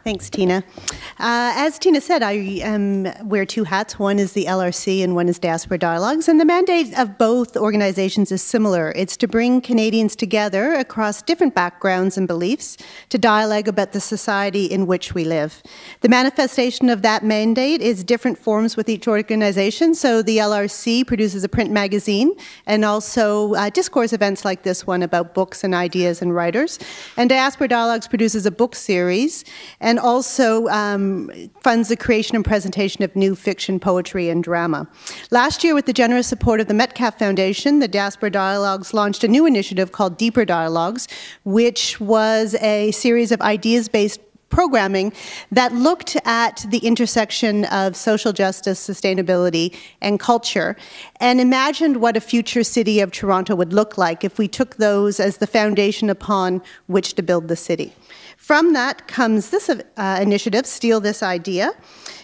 Thanks, Tina. As Tina said, I wear two hats. One is the LRC and one is Diaspora Dialogues. And the mandate of both organizations is similar. It's to bring Canadians together across different backgrounds and beliefs to dialogue about the society in which we live. The manifestation of that mandate is different forms with each organization. So the LRC produces a print magazine and also discourse events like this one about books and ideas and writers. And Diaspora Dialogues produces a book series and also funds the creation and presentation of new fiction, poetry, and drama. Last year, with the generous support of the Metcalf Foundation, the Diaspora Dialogues launched a new initiative called Deeper Dialogues, which was a series of ideas-based programming that looked at the intersection of social justice, sustainability, and culture, and imagined what a future city of Toronto would look like if we took those as the foundation upon which to build the city. From that comes this initiative, Steal This Idea,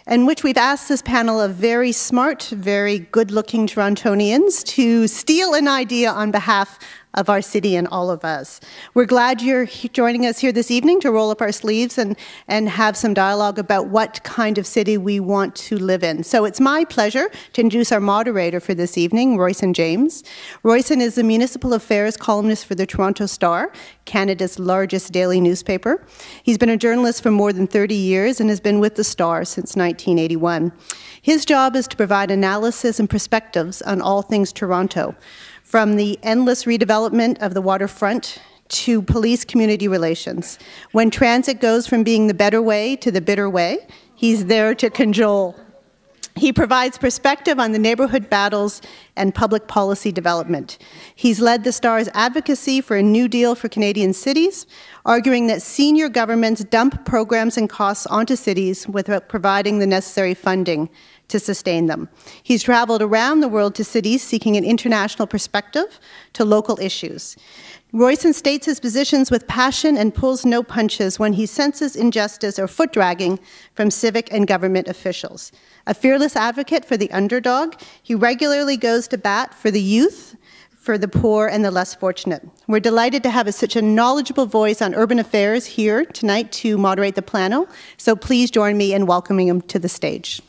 in which we've asked this panel of very smart, very good-looking Torontonians to steal an idea on behalf of our city and all of us. We're glad you're joining us here this evening to roll up our sleeves and have some dialogue about what kind of city we want to live in. So it's my pleasure to introduce our moderator for this evening, Royson James. Royson is the Municipal Affairs columnist for the Toronto Star, Canada's largest daily newspaper. He's been a journalist for more than 30 years and has been with the Star since 1981. His job is to provide analysis and perspectives on all things Toronto, from the endless redevelopment of the waterfront to police community relations. When transit goes from being the better way to the bitter way, he's there to cajole. He provides perspective on the neighborhood battles and public policy development. He's led the Star's advocacy for a new deal for Canadian cities, arguing that senior governments dump programs and costs onto cities without providing the necessary funding to sustain them. He's traveled around the world to cities seeking an international perspective to local issues. Royson states his positions with passion and pulls no punches when he senses injustice or foot-dragging from civic and government officials. A fearless advocate for the underdog, he regularly goes to bat for the youth, for the poor and the less fortunate. We're delighted to have such a knowledgeable voice on urban affairs here tonight to moderate the panel, so please join me in welcoming him to the stage.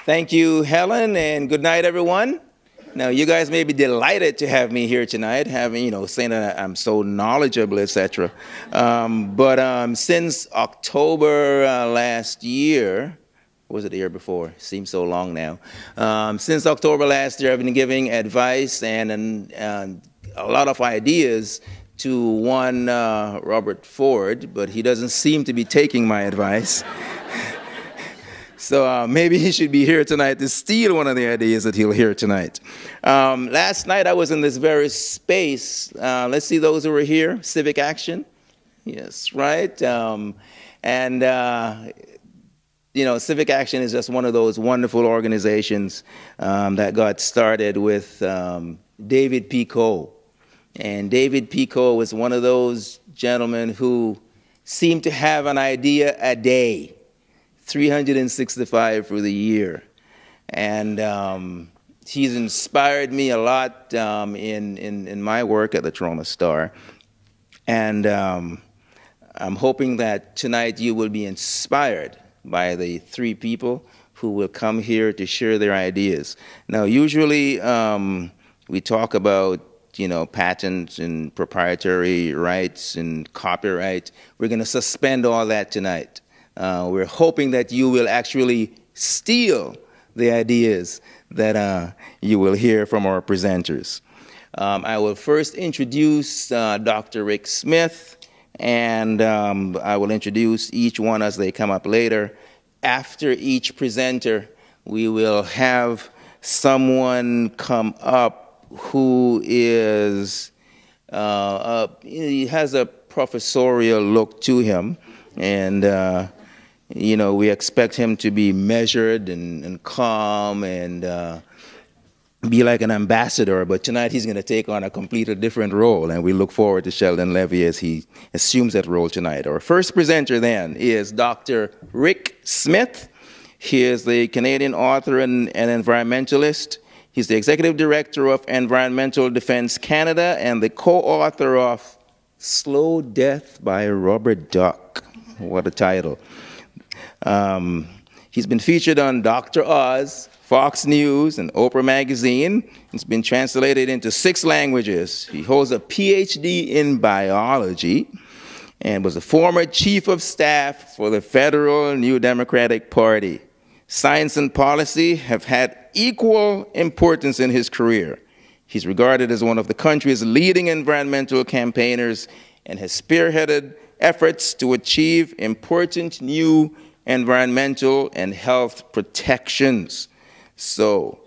Thank you, Helen, and good night, everyone. Now, you guys may be delighted to have me here tonight, saying that I'm so knowledgeable, etc. But since October last year, or was it the year before? Seems so long now. Since October last year, I've been giving advice and a lot of ideas to one Robert Ford, but he doesn't seem to be taking my advice. So maybe he should be here tonight to steal one of the ideas that he'll hear tonight. Last night I was in this very space. Let's see those who were here. Civic Action. Yes, right. Civic Action is just one of those wonderful organizations that got started with David P. Coe. And David P. Coe was one of those gentlemen who seemed to have an idea a day. 365 for the year. And he's inspired me a lot in my work at the Toronto Star. And I'm hoping that tonight you will be inspired by the three people who will come here to share their ideas. Now, usually we talk about patents and proprietary rights and copyright. We're going to suspend all that tonight. We're hoping that you will actually steal the ideas that you will hear from our presenters. I will first introduce Dr. Rick Smith, and I will introduce each one as they come up later. After each presenter, we will have someone come up who is, he has a professorial look to him, and we expect him to be measured and calm and be like an ambassador, but tonight he's going to take on a completely different role, and we look forward to Sheldon Levy as he assumes that role tonight. Our first presenter then is Dr. Rick Smith. He is the Canadian author and environmentalist. He's the Executive Director of Environmental Defense Canada and the co-author of Slow Death by Rubber Duck. What a title. He's been featured on Dr. Oz, Fox News, and Oprah Magazine. It's been translated into 6 languages. He holds a PhD in biology and was a former chief of staff for the Federal New Democratic Party. Science and policy have had equal importance in his career. He's regarded as one of the country's leading environmental campaigners and has spearheaded efforts to achieve important new environmental and health protections. So,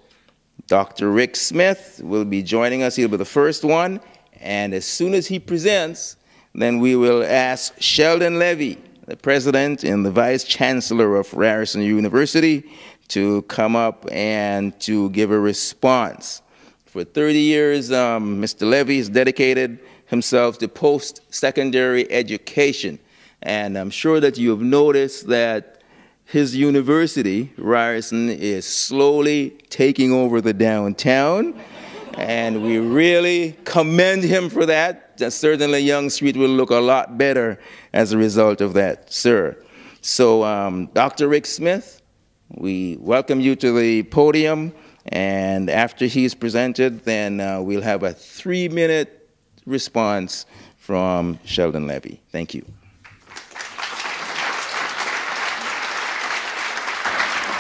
Dr. Rick Smith will be joining us. He'll be the first one, and as soon as he presents, then we will ask Sheldon Levy, the president and the vice chancellor of Ryerson University, to come up and to give a response. For 30 years, Mr. Levy has dedicated himself to post-secondary education. And I'm sure that you have noticed that his university, Ryerson, is slowly taking over the downtown. And we really commend him for that. Certainly Yonge Street will look a lot better as a result of that, sir. So, Dr. Rick Smith, we welcome you to the podium. And after he's presented, then we'll have a 3-minute response from Sheldon Levy. Thank you.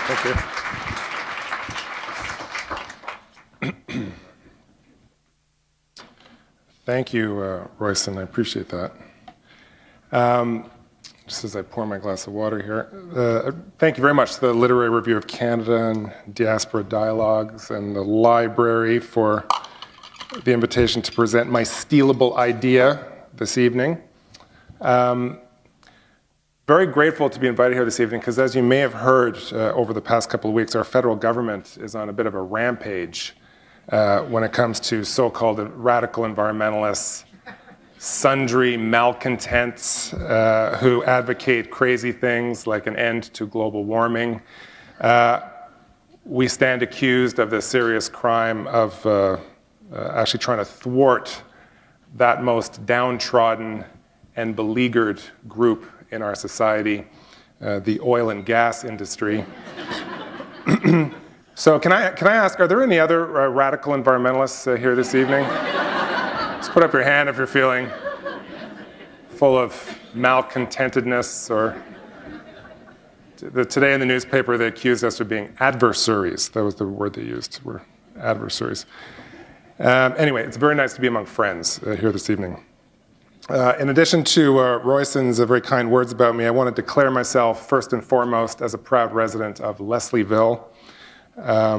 Thank you. Thank you, Royson. I appreciate that. Just as I pour my glass of water here, thank you very much to the Literary Review of Canada and Diaspora Dialogues and the library for the invitation to present my stealable idea this evening. Very grateful to be invited here this evening because, as you may have heard over the past couple of weeks, our federal government is on a bit of a rampage when it comes to so-called radical environmentalists, sundry malcontents who advocate crazy things like an end to global warming. We stand accused of the serious crime of actually trying to thwart that most downtrodden and beleaguered group in our society, the oil and gas industry. So can I ask, are there any other radical environmentalists here this evening? Just put up your hand if you're feeling full of malcontentedness, or today in the newspaper they accused us of being adversaries. That was the word they used, were adversaries. Anyway, it's very nice to be among friends here this evening. In addition to Royson's very kind words about me, I want to declare myself first and foremost as a proud resident of Leslieville. Are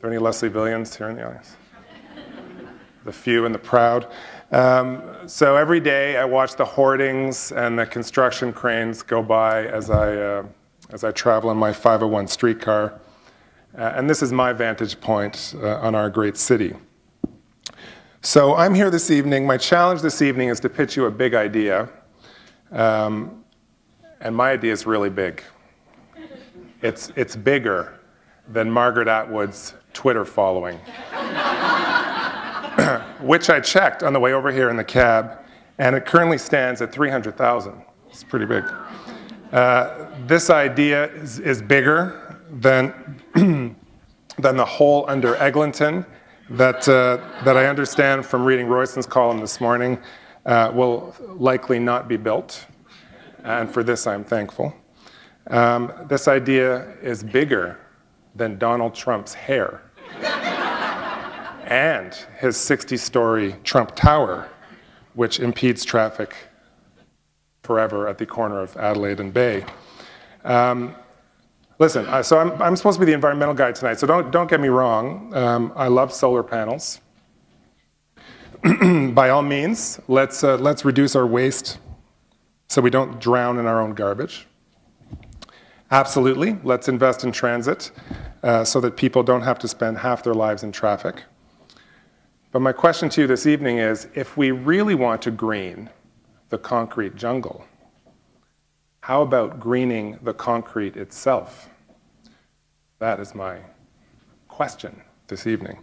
there any Leslievillians here in the audience? The few and the proud. So every day I watch the hoardings and the construction cranes go by as I travel in my 501 streetcar. And this is my vantage point on our great city. So I'm here this evening. My challenge this evening is to pitch you a big idea. And my idea is really big. It's bigger than Margaret Atwood's Twitter following, which I checked on the way over here in the cab, and it currently stands at 300,000. It's pretty big. This idea is bigger than the hole under Eglinton that I understand from reading Royson's column this morning will likely not be built, and for this I'm thankful. This idea is bigger than Donald Trump's hair and his 60-story Trump Tower, which impedes traffic forever at the corner of Adelaide and Bay. Listen, so I'm supposed to be the environmental guy tonight, so don't get me wrong. I love solar panels. By all means, let's reduce our waste so we don't drown in our own garbage. Absolutely, let's invest in transit so that people don't have to spend half their lives in traffic. But my question to you this evening is, if we really want to green the concrete jungle, how about greening the concrete itself? That is my question this evening.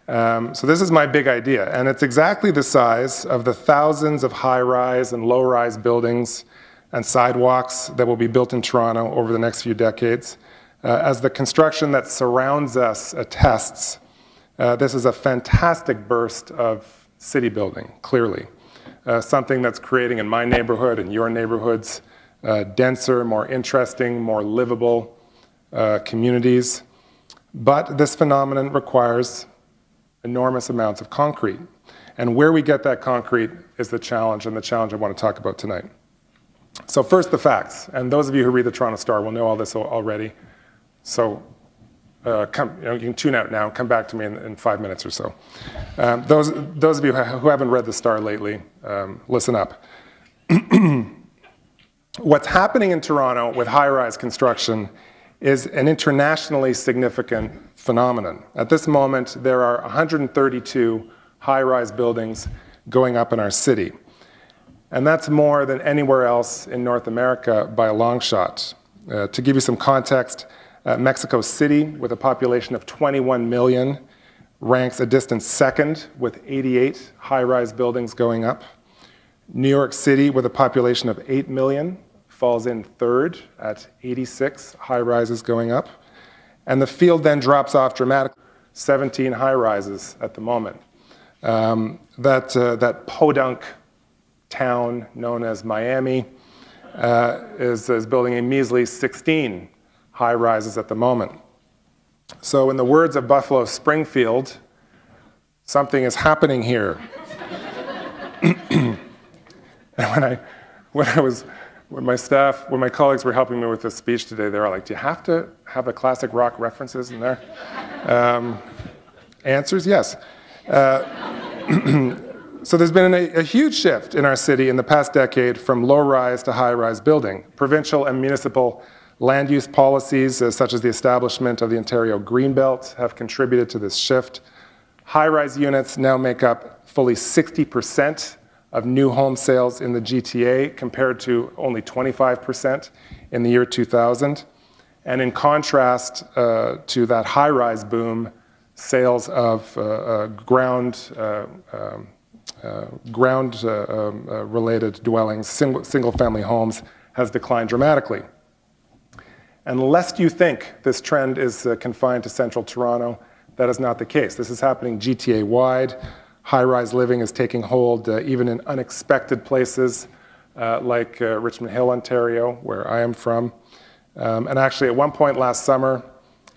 So this is my big idea, and it's exactly the size of the thousands of high-rise and low-rise buildings and sidewalks that will be built in Toronto over the next few decades. As the construction that surrounds us attests, this is a fantastic burst of city building, clearly. Something that's creating in my neighborhood and your neighborhoods denser, more interesting, more livable communities. But this phenomenon requires enormous amounts of concrete. And where we get that concrete is the challenge, and the challenge I want to talk about tonight. So first, the facts. And those of you who read the Toronto Star will know all this already. So you can tune out now, come back to me in 5 minutes or so. Those of you who haven't read the Star lately, listen up. What's happening in Toronto with high-rise construction is an internationally significant phenomenon. At this moment, there are 132 high-rise buildings going up in our city. And that's more than anywhere else in North America by a long shot. To give you some context, Mexico City, with a population of 21 million, ranks a distant second with 88 high-rise buildings going up. New York City, with a population of 8 million, falls in third at 86 high-rises going up. And the field then drops off dramatically, 17 high-rises at the moment. That podunk town known as Miami is building a measly 16 high-rises at the moment. So in the words of Buffalo Springfield, something is happening here. And when my colleagues were helping me with this speech today, they were like, do you have to have the classic rock references in there? Answers, yes. So there's been a huge shift in our city in the past decade from low-rise to high-rise building. Provincial and municipal land use policies, such as the establishment of the Ontario Greenbelt, have contributed to this shift. High-rise units now make up fully 60% of new home sales in the GTA, compared to only 25% in the year 2000. And in contrast to that high-rise boom, sales of ground-related dwellings, single-family homes, has declined dramatically. And lest you think this trend is confined to central Toronto, that is not the case. This is happening GTA-wide. High-rise living is taking hold even in unexpected places like Richmond Hill, Ontario, where I am from. And actually, at one point last summer,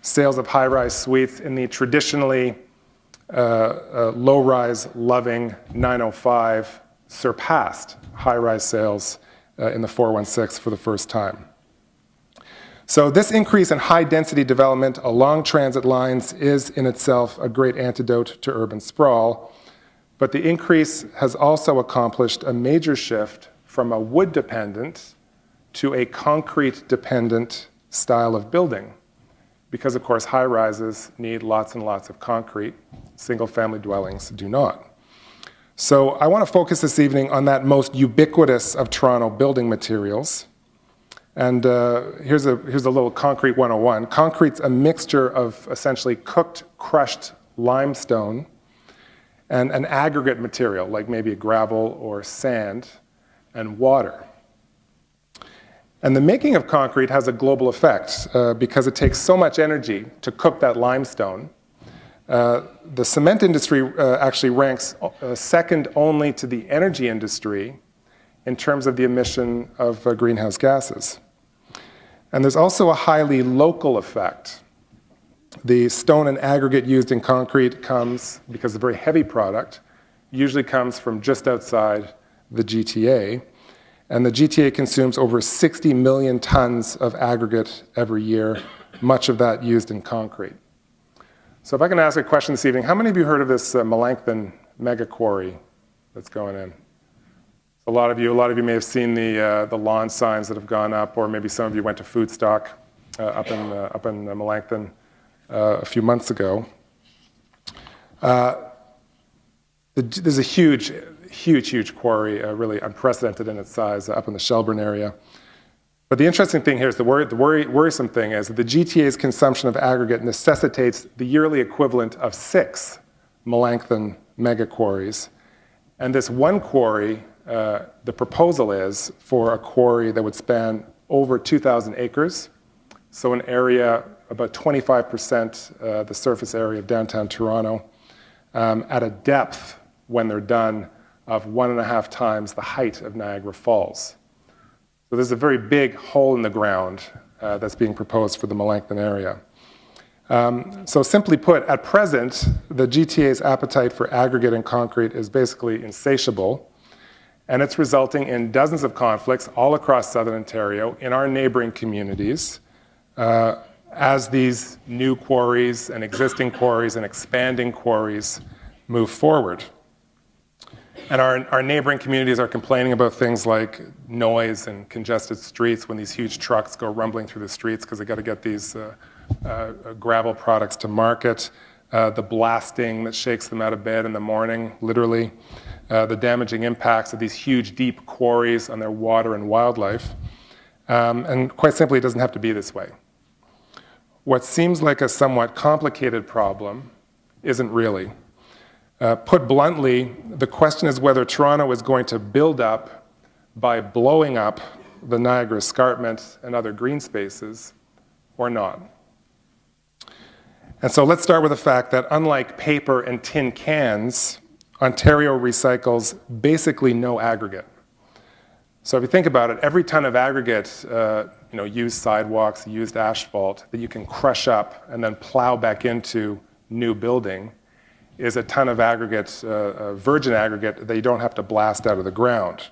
sales of high-rise suites in the traditionally low-rise loving 905 surpassed high-rise sales in the 416 for the first time. So this increase in high-density development along transit lines is in itself a great antidote to urban sprawl, but the increase has also accomplished a major shift from a wood-dependent to a concrete-dependent style of building, because of course high-rises need lots and lots of concrete. Single-family dwellings do not. So I want to focus this evening on that most ubiquitous of Toronto building materials. And here's a little concrete 101. Concrete's a mixture of essentially cooked, crushed limestone and an aggregate material, like maybe a gravel or sand, and water. And the making of concrete has a global effect because it takes so much energy to cook that limestone. The cement industry actually ranks second only to the energy industry in terms of the emission of greenhouse gases. And there's also a highly local effect. The stone and aggregate used in concrete comes, because it's a very heavy product, usually comes from just outside the GTA. And the GTA consumes over 60 million tons of aggregate every year, much of that used in concrete. So if I can ask a question this evening, how many of you heard of this Melanchthon mega quarry that's going in? A lot of you may have seen the lawn signs that have gone up, or maybe some of you went to Foodstock up in Melanchthon a few months ago. There's a huge quarry, really unprecedented in its size, up in the Shelburne area. But the interesting thing here is the worrisome thing is that the GTA's consumption of aggregate necessitates the yearly equivalent of 6 Melanchthon megaquarries. And this one quarry, the proposal is for a quarry that would span over 2,000 acres, so an area about 25% the surface area of downtown Toronto, at a depth, when they're done, of 1.5 times the height of Niagara Falls. So there's a very big hole in the ground that's being proposed for the Melanchthon area. So simply put, at present, the GTA's appetite for aggregate and concrete is basically insatiable, and it's resulting in dozens of conflicts all across southern Ontario in our neighboring communities as these new quarries and existing quarries and expanding quarries move forward. And our neighboring communities are complaining about things like noise and congested streets when these huge trucks go rumbling through the streets because they got to get these gravel products to market, the blasting that shakes them out of bed in the morning, literally, the damaging impacts of these huge, deep quarries on their water and wildlife. And quite simply, it doesn't have to be this way. What seems like a somewhat complicated problem isn't really. Put bluntly, the question is whether Toronto is going to build up by blowing up the Niagara Escarpment and other green spaces or not. And so let's start with the fact that unlike paper and tin cans, Ontario recycles basically no aggregate. So if you think about it, every ton of aggregate, used sidewalks, used asphalt, that you can crush up and then plow back into new building is a ton of aggregate, virgin aggregate that you don't have to blast out of the ground.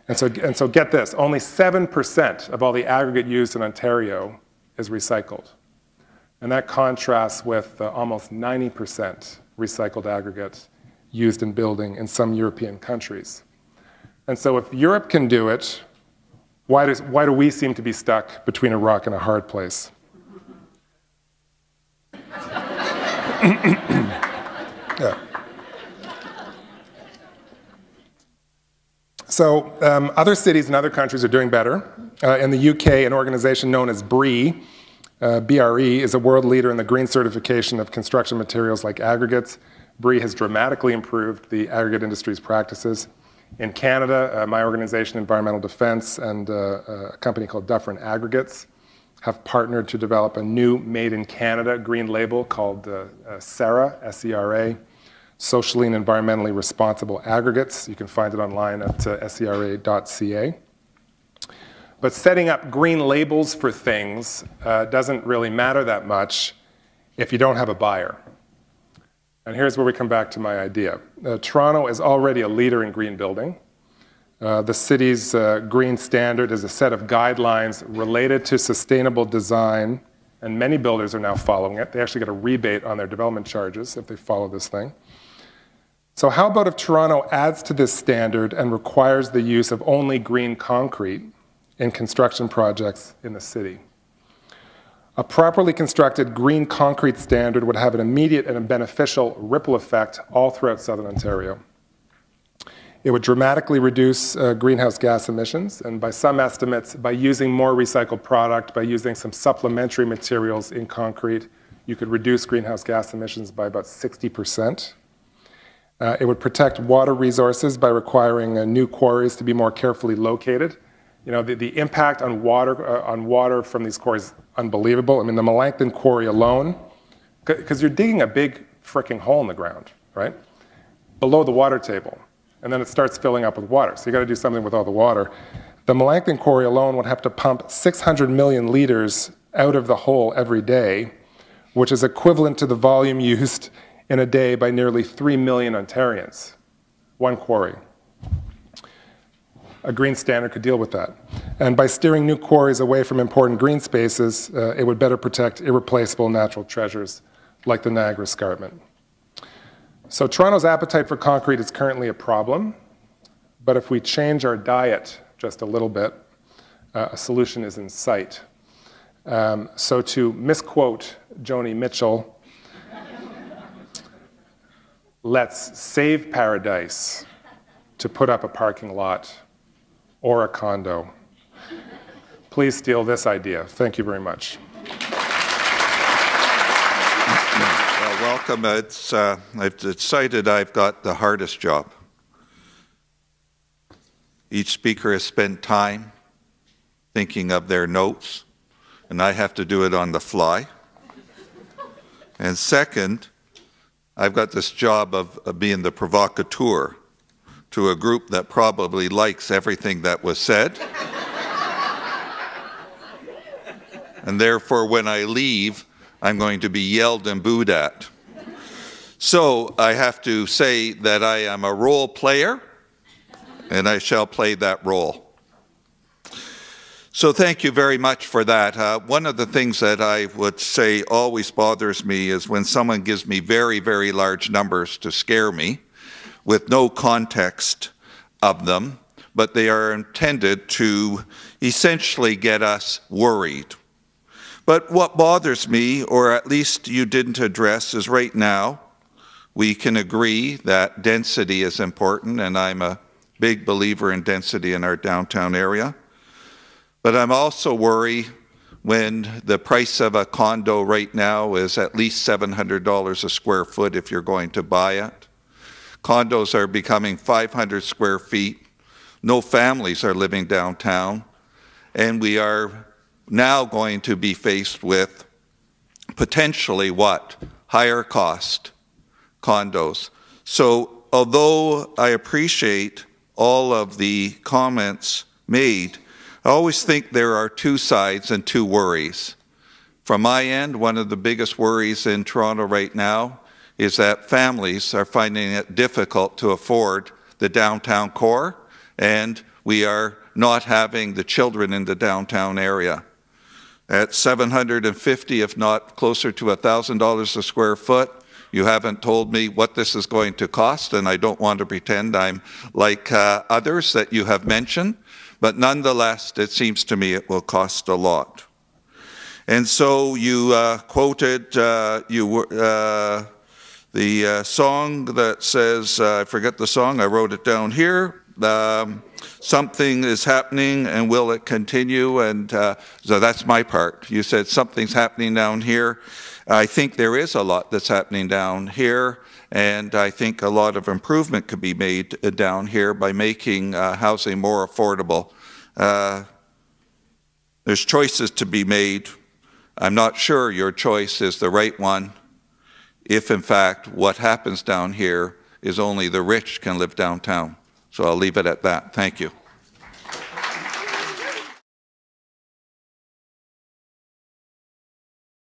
And so get this, only 7% of all the aggregate used in Ontario is recycled. And that contrasts with almost 90% recycled aggregate used in building in some European countries. And so if Europe can do it, why do we seem to be stuck between a rock and a hard place? Yeah. So other cities and other countries are doing better. In the UK, an organization known as BRE, BRE, is a world leader in the green certification of construction materials like aggregates. BRE has dramatically improved the aggregate industry's practices. In Canada, my organization, Environmental Defence, and a company called Dufferin Aggregates have partnered to develop a new Made in Canada green label called SERA, S-E-R-A, Socially and Environmentally Responsible Aggregates. You can find it online at sera.ca. But setting up green labels for things doesn't really matter that much if you don't have a buyer. And here's where we come back to my idea. Toronto is already a leader in green building. The city's green standard is a set of guidelines related to sustainable design, and many builders are now following it. They actually get a rebate on their development charges if they follow this thing. So how about if Toronto adds to this standard and requires the use of only green concrete in construction projects in the city? A properly constructed green concrete standard would have an immediate and a beneficial ripple effect all throughout southern Ontario. It would dramatically reduce greenhouse gas emissions, and by some estimates, by using more recycled product, by using some supplementary materials in concrete, you could reduce greenhouse gas emissions by about 60%. It would protect water resources by requiring new quarries to be more carefully located. You know, the impact on water from these quarries is unbelievable. I mean, the Melanchthon quarry alone, because you're digging a big fricking hole in the ground, right? Below the water table. And then it starts filling up with water. So you got to do something with all the water. The Melanchthon quarry alone would have to pump 600 million liters out of the hole every day, which is equivalent to the volume used in a day by nearly 3 million Ontarians. One quarry. A green standard could deal with that. And by steering new quarries away from important green spaces, it would better protect irreplaceable natural treasures like the Niagara Escarpment. So Toronto's appetite for concrete is currently a problem, but if we change our diet just a little bit, a solution is in sight. So to misquote Joni Mitchell, let's save paradise to put up a parking lot or a condo. please steal this idea. Thank you very much. Well, welcome. I've decided I've got the hardest job. Each speaker has spent time thinking of their notes, and I have to do it on the fly. And second, I've got this job of being the provocateur to a group that probably likes everything that was said. And therefore, when I leave, I'm going to be yelled and booed at. So I have to say that I am a role player, and I shall play that role. So thank you very much for that. One of the things that I would say always bothers me is when someone gives me very, very large numbers to scare me with no context of them, but they are intended to essentially get us worried. But what bothers me, or at least you didn't address, is right now we can agree that density is important, and I'm a big believer in density in our downtown area. But I'm also worried when the price of a condo right now is at least $700 a square foot if you're going to buy it. Condos are becoming 500 square feet. No families are living downtown. And we are now going to be faced with potentially what? Higher cost condos. So although I appreciate all of the comments made, I always think there are two sides and two worries. From my end, one of the biggest worries in Toronto right now is that families are finding it difficult to afford the downtown core, and we are not having the children in the downtown area. At $750, if not closer to $1,000 a square foot, you haven't told me what this is going to cost, and I don't want to pretend I'm like others that you have mentioned. But nonetheless, it seems to me it will cost a lot. And so you quoted the song that says, I forget the song, I wrote it down here, something is happening and will it continue? And so that's my part. You said something's happening down here. I think there is a lot that's happening down here. And I think a lot of improvement could be made down here by making housing more affordable. There's choices to be made. I'm not sure your choice is the right one if, in fact, what happens down here is only the rich can live downtown. So I'll leave it at that. Thank you.